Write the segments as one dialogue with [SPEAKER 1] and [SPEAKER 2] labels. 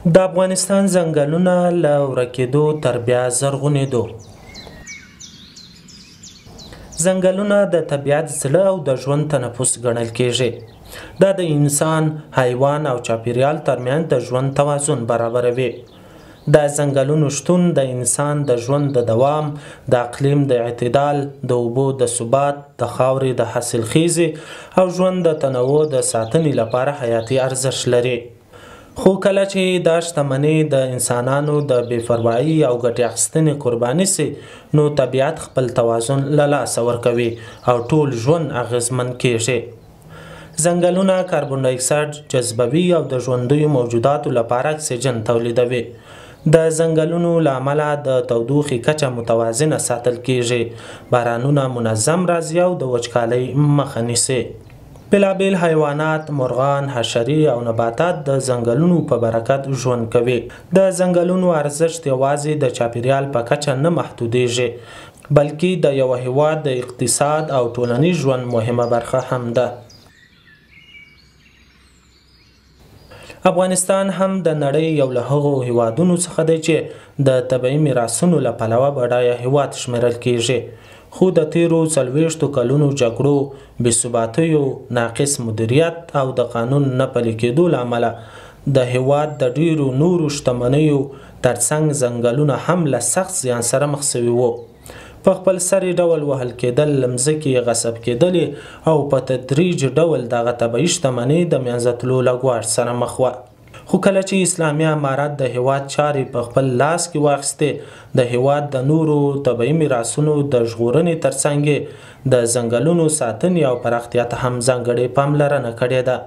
[SPEAKER 1] د افغانستان ځنګلونه له ورکېدو تر بیا زرغونېدو. ځنګلونه د طبیعت زړه او د ژوند تنفس ګڼل کېږي. دا د انسان، حیوان او چاپیریال ترمنځ د ژوند توازن برابروي. د ځنګلونو شتون د انسان د ژوند د دوام، د اقلیم د اعتدال، د اوبو د ثبات، د خاورې د حاصلخیزي او ژوند د تنوع د ساتنې لپاره حیاتي ارزښت لري. خو کله چې دا شتمنۍ د انسانانو د بې پروایي او ګټې اخیستنې قرباني سي، نو طبیعت خپل توازن له لاسه ورکوي او ټول ژوند اغېزمن کېږي. ځنګلونه کاربن ډای اکساید جذبوي او د ژوندیو موجوداتو لپاره اکسیجن تولیدوي. د ځنګلونو له امله د تودوخې کچه متوازنه ساتل کېږي، بارانونه منظم راځي او د وچکالۍ مخه نیسي. بېلابېل حیوانات، مرغان، حشرې او نباتات د ځنګلونو په برکت ژوند کوي. د ځنګلونو ارزښت یوازې د چاپیریال په کچه نه محدودېږي، بلکې د یوه هیواد د اقتصاد او ټولنیز ژوند مهمه برخه هم ده. افغانستان هم د نړۍ یو له هغو هیوادونو څخه دی چې د طبیعي میراثونو له پلوه بډایه هیواد شمیرل کیږي. خو د تیرو 40 کلونو جګړو، بېثباتیو، ناقص مدیریت او د قانون نه پلي کېدو له امله د هیواد د ډیرو نورو شتمنیو ترڅنګ ځنګلونه هم له سخت زیان سره مخ سوي وو. په خپل سري ډول وهل کېدل، مځکې غصب کېدلې او په تدریج ډول دغه طبیعي شتمنۍ د منځه تلو له ګواښ سره مخ وه. خو کله چې اسلامي امارت د هیواد چارې په خپل لاس کې واخیستې، د هیواد د نورو طبیعي میراثونو د ژغورنې ترڅنګ د ځنګلونو ساتنې او پراختیا ته هم ځانګړې پاملرنه کړې ده.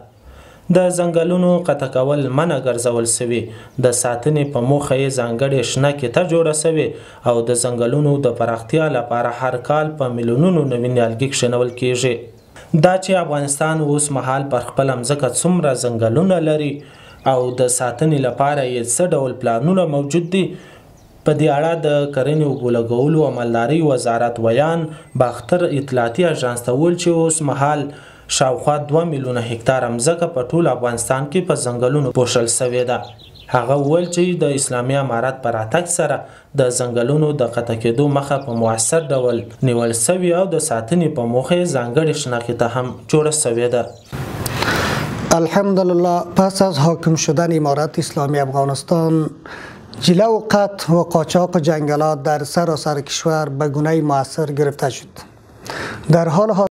[SPEAKER 1] د ځنګلونو قطع کول منع ګرځول سوي، د ساتنې په موخه یې ځانګړې شنه کیته جوړه سوې او د ځنګلونو د پراختیا لپاره هر کال په میلیونونو نوي نیالګي کښېنول کیږي. دا چې افغانستان اوس مهال پر خپله مځکه څومره ځنګلونه لري او د ساتنې لپاره یې څه ډول پلانونه موجود دي، په دې اړه د کرنې، اوبو لګولو او مالدارۍ وزارت ویان باختر اطلاعاتي اژانس ته وویل چې اوس مهال شاوخوا 2 میلیونه هکتاره مځکه په ټول افغانستان کې په ځنګلونو پوښل سوې ده. هغه وویل چې د اسلامي امارت په راتګ سره د ځنګلونو د قطع کېدو مخه په مؤثر ډول نیول سوې او د ساتنې په موخه یې ځانګړې شناخته هم جوړه سوې ده.
[SPEAKER 2] الحمدلله پس از حاکم شدن امارت اسلامی افغانستان، جلو قطع و قاچاق جنگلات در سراسر کشور به گونه مؤثر گرفته شد. در حال